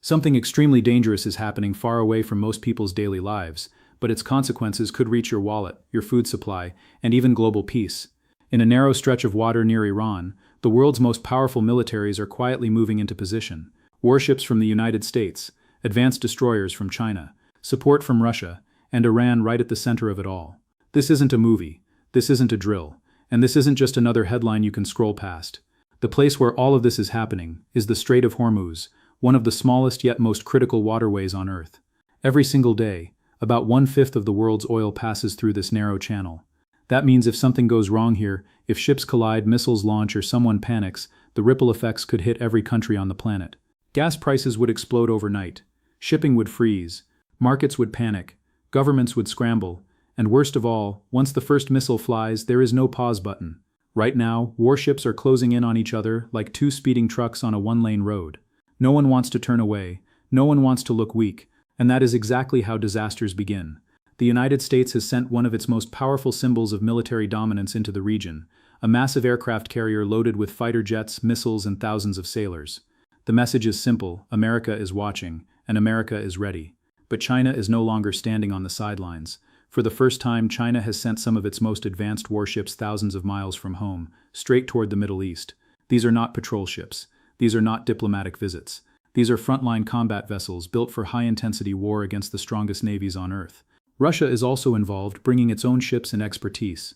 Something extremely dangerous is happening far away from most people's daily lives, but its consequences could reach your wallet, your food supply, and even global peace. In a narrow stretch of water near Iran, the world's most powerful militaries are quietly moving into position. Warships from the United States, advanced destroyers from China, support from Russia, and Iran right at the center of it all. This isn't a movie, this isn't a drill, and this isn't just another headline you can scroll past. The place where all of this is happening is the Strait of Hormuz, one of the smallest yet most critical waterways on Earth. Every single day, about 1/5 of the world's oil passes through this narrow channel. That means if something goes wrong here, if ships collide, missiles launch, or someone panics, the ripple effects could hit every country on the planet. Gas prices would explode overnight, shipping would freeze, markets would panic, governments would scramble, and worst of all, once the first missile flies, there is no pause button. Right now, warships are closing in on each other like two speeding trucks on a one-lane road. No one wants to turn away, no one wants to look weak, and that is exactly how disasters begin. The United States has sent one of its most powerful symbols of military dominance into the region, a massive aircraft carrier loaded with fighter jets, missiles, and thousands of sailors. The message is simple: America is watching, and America is ready. But China is no longer standing on the sidelines. For the first time, China has sent some of its most advanced warships thousands of miles from home, straight toward the Middle East. These are not patrol ships. These are not diplomatic visits. These are frontline combat vessels built for high-intensity war against the strongest navies on Earth. Russia is also involved, bringing its own ships and expertise.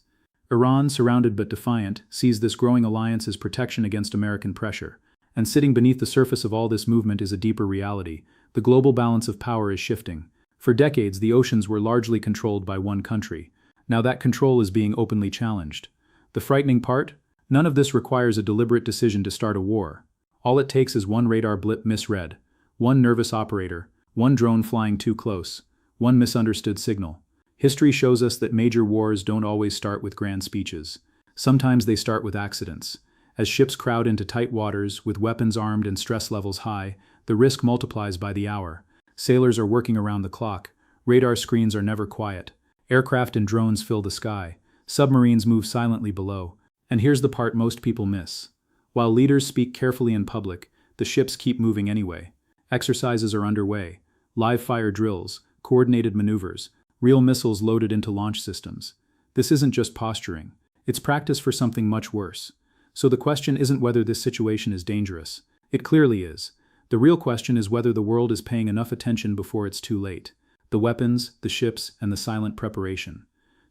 Iran, surrounded but defiant, sees this growing alliance as protection against American pressure. And sitting beneath the surface of all this movement is a deeper reality. The global balance of power is shifting. For decades, the oceans were largely controlled by one country. Now that control is being openly challenged. The frightening part? None of this requires a deliberate decision to start a war. All it takes is one radar blip misread, one nervous operator, one drone flying too close, one misunderstood signal. History shows us that major wars don't always start with grand speeches. Sometimes they start with accidents. As ships crowd into tight waters, with weapons armed and stress levels high, the risk multiplies by the hour. Sailors are working around the clock. Radar screens are never quiet. Aircraft and drones fill the sky. Submarines move silently below. And here's the part most people miss. While leaders speak carefully in public, the ships keep moving anyway. Exercises are underway. Live fire drills, coordinated maneuvers, real missiles loaded into launch systems. This isn't just posturing. It's practice for something much worse. So the question isn't whether this situation is dangerous. It clearly is. The real question is whether the world is paying enough attention before it's too late. The weapons, the ships, and the silent preparation.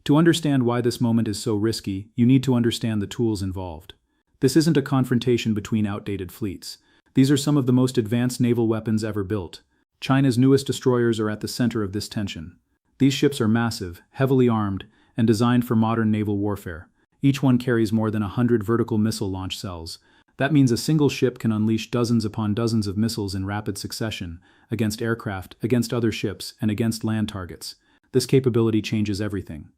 To understand why this moment is so risky, you need to understand the tools involved. This isn't a confrontation between outdated fleets. These are some of the most advanced naval weapons ever built. China's newest destroyers are at the center of this tension. These ships are massive, heavily armed, and designed for modern naval warfare. Each one carries more than 100 vertical missile launch cells. That means a single ship can unleash dozens upon dozens of missiles in rapid succession, against aircraft, against other ships, and against land targets. This capability changes everything.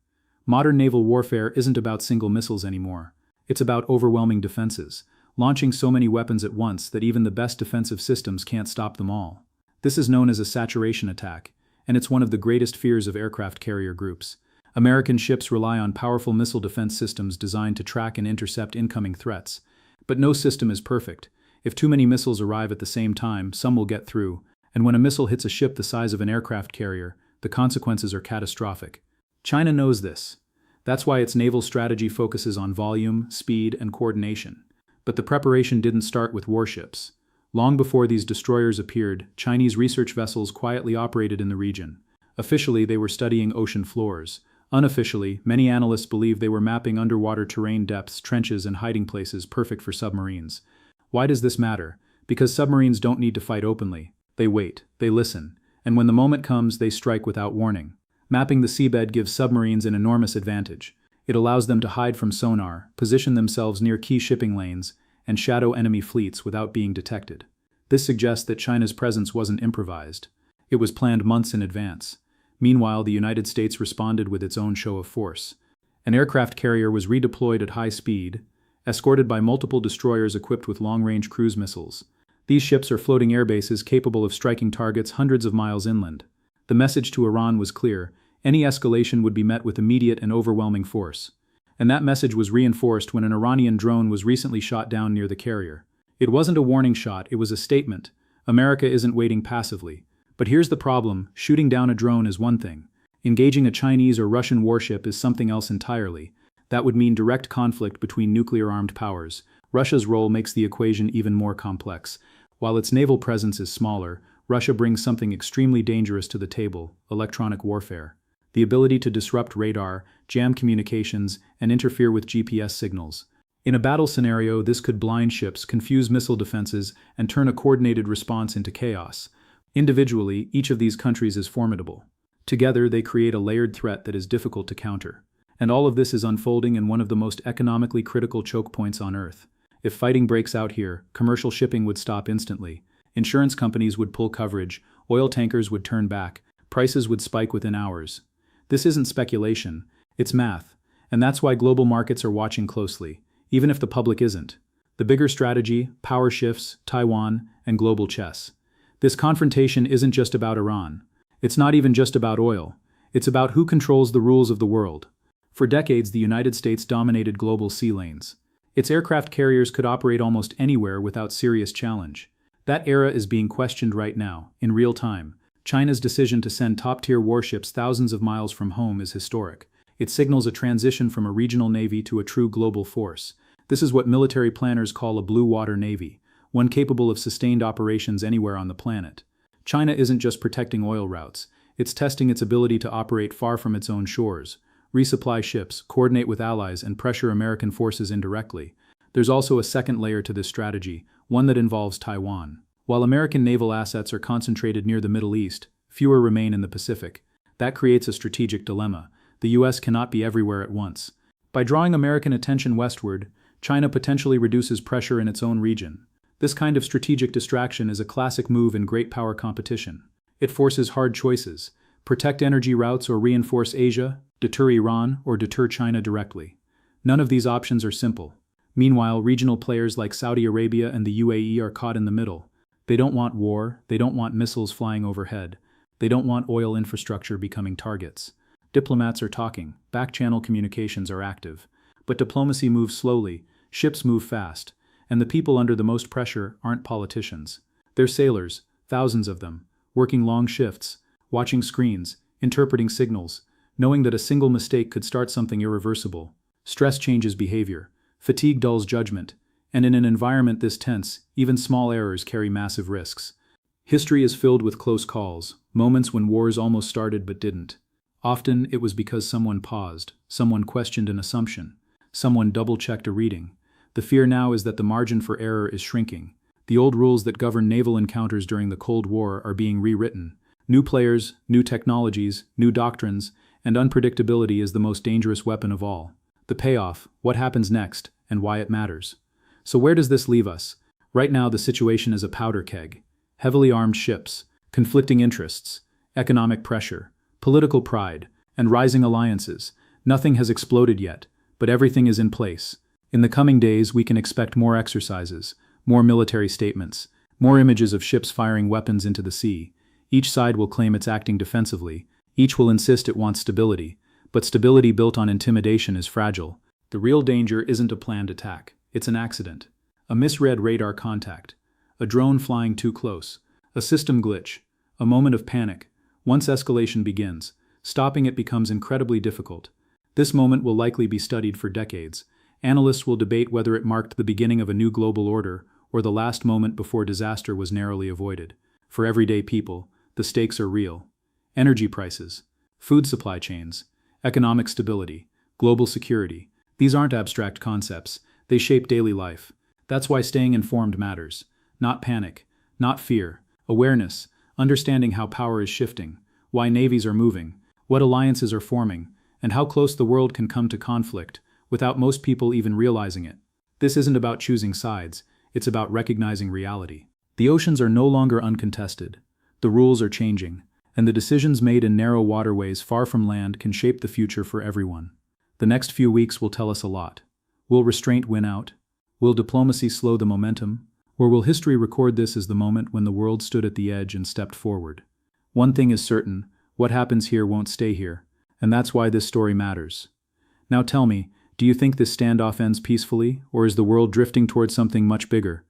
Modern naval warfare isn't about single missiles anymore. It's about overwhelming defenses, launching so many weapons at once that even the best defensive systems can't stop them all. This is known as a saturation attack, and it's one of the greatest fears of aircraft carrier groups. American ships rely on powerful missile defense systems designed to track and intercept incoming threats. But no system is perfect. If too many missiles arrive at the same time, some will get through, and when a missile hits a ship the size of an aircraft carrier, the consequences are catastrophic. China knows this. That's why its naval strategy focuses on volume, speed, and coordination. But the preparation didn't start with warships. Long before these destroyers appeared, Chinese research vessels quietly operated in the region. Officially, they were studying ocean floors. Unofficially, many analysts believe they were mapping underwater terrain depths, trenches, and hiding places perfect for submarines. Why does this matter? Because submarines don't need to fight openly. They wait, they listen, and when the moment comes, they strike without warning. Mapping the seabed gives submarines an enormous advantage. It allows them to hide from sonar, position themselves near key shipping lanes, and shadow enemy fleets without being detected. This suggests that China's presence wasn't improvised. It was planned months in advance. Meanwhile, the United States responded with its own show of force. An aircraft carrier was redeployed at high speed, escorted by multiple destroyers equipped with long-range cruise missiles. These ships are floating air bases capable of striking targets hundreds of miles inland. The message to Iran was clear: any escalation would be met with immediate and overwhelming force. And that message was reinforced when an Iranian drone was recently shot down near the carrier. It wasn't a warning shot, it was a statement. America isn't waiting passively. But here's the problem: shooting down a drone is one thing. Engaging a Chinese or Russian warship is something else entirely. That would mean direct conflict between nuclear-armed powers. Russia's role makes the equation even more complex. While its naval presence is smaller, Russia brings something extremely dangerous to the table: electronic warfare. The ability to disrupt radar, jam communications, and interfere with GPS signals. In a battle scenario, this could blind ships, confuse missile defenses, and turn a coordinated response into chaos. Individually, each of these countries is formidable. Together, they create a layered threat that is difficult to counter. And all of this is unfolding in one of the most economically critical choke points on Earth. If fighting breaks out here, commercial shipping would stop instantly. Insurance companies would pull coverage, oil tankers would turn back, prices would spike within hours. This isn't speculation, it's math. And that's why global markets are watching closely, even if the public isn't. The bigger strategy: power shifts, Taiwan, and global chess. This confrontation isn't just about Iran. It's not even just about oil. It's about who controls the rules of the world. For decades, the United States dominated global sea lanes. Its aircraft carriers could operate almost anywhere without serious challenge. That era is being questioned right now, in real time. China's decision to send top-tier warships thousands of miles from home is historic. It signals a transition from a regional navy to a true global force. This is what military planners call a blue water navy, one capable of sustained operations anywhere on the planet. China isn't just protecting oil routes, it's testing its ability to operate far from its own shores, resupply ships, coordinate with allies, and pressure American forces indirectly. There's also a second layer to this strategy, one that involves Taiwan. While American naval assets are concentrated near the Middle East, fewer remain in the Pacific. That creates a strategic dilemma. The US cannot be everywhere at once. By drawing American attention westward, China potentially reduces pressure in its own region. This kind of strategic distraction is a classic move in great power competition. It forces hard choices: protect energy routes or reinforce Asia, deter Iran or deter China directly. None of these options are simple. Meanwhile, regional players like Saudi Arabia and the UAE are caught in the middle. They don't want war, they don't want missiles flying overhead, they don't want oil infrastructure becoming targets. Diplomats are talking, back-channel communications are active. But diplomacy moves slowly, ships move fast, and the people under the most pressure aren't politicians. They're sailors, thousands of them, working long shifts, watching screens, interpreting signals, knowing that a single mistake could start something irreversible. Stress changes behavior, fatigue dulls judgment, and in an environment this tense, even small errors carry massive risks. History is filled with close calls, moments when wars almost started but didn't. Often it was because someone paused, someone questioned an assumption, someone double-checked a reading. The fear now is that the margin for error is shrinking. The old rules that govern naval encounters during the Cold War are being rewritten. New players, new technologies, new doctrines, and unpredictability is the most dangerous weapon of all. The payoff, what happens next, and why it matters. So where does this leave us? Right now the situation is a powder keg. Heavily armed ships, conflicting interests, economic pressure, political pride, and rising alliances. Nothing has exploded yet, but everything is in place. In the coming days, we can expect more exercises, more military statements, more images of ships firing weapons into the sea. Each side will claim it's acting defensively. Each will insist it wants stability. But stability built on intimidation is fragile. The real danger isn't a planned attack. It's an accident. A misread radar contact. A drone flying too close. A system glitch. A moment of panic. Once escalation begins, stopping it becomes incredibly difficult. This moment will likely be studied for decades. Analysts will debate whether it marked the beginning of a new global order or the last moment before disaster was narrowly avoided. For everyday people, the stakes are real. Energy prices, food supply chains, economic stability, global security. These aren't abstract concepts. They shape daily life. That's why staying informed matters. Not panic, not fear, awareness, understanding how power is shifting, why navies are moving, what alliances are forming, and how close the world can come to conflict without most people even realizing it. This isn't about choosing sides, it's about recognizing reality. The oceans are no longer uncontested. The rules are changing, and the decisions made in narrow waterways far from land can shape the future for everyone. The next few weeks will tell us a lot. Will restraint win out? Will diplomacy slow the momentum? Or will history record this as the moment when the world stood at the edge and stepped forward? One thing is certain, what happens here won't stay here, and that's why this story matters. Now tell me, do you think this standoff ends peacefully, or is the world drifting towards something much bigger?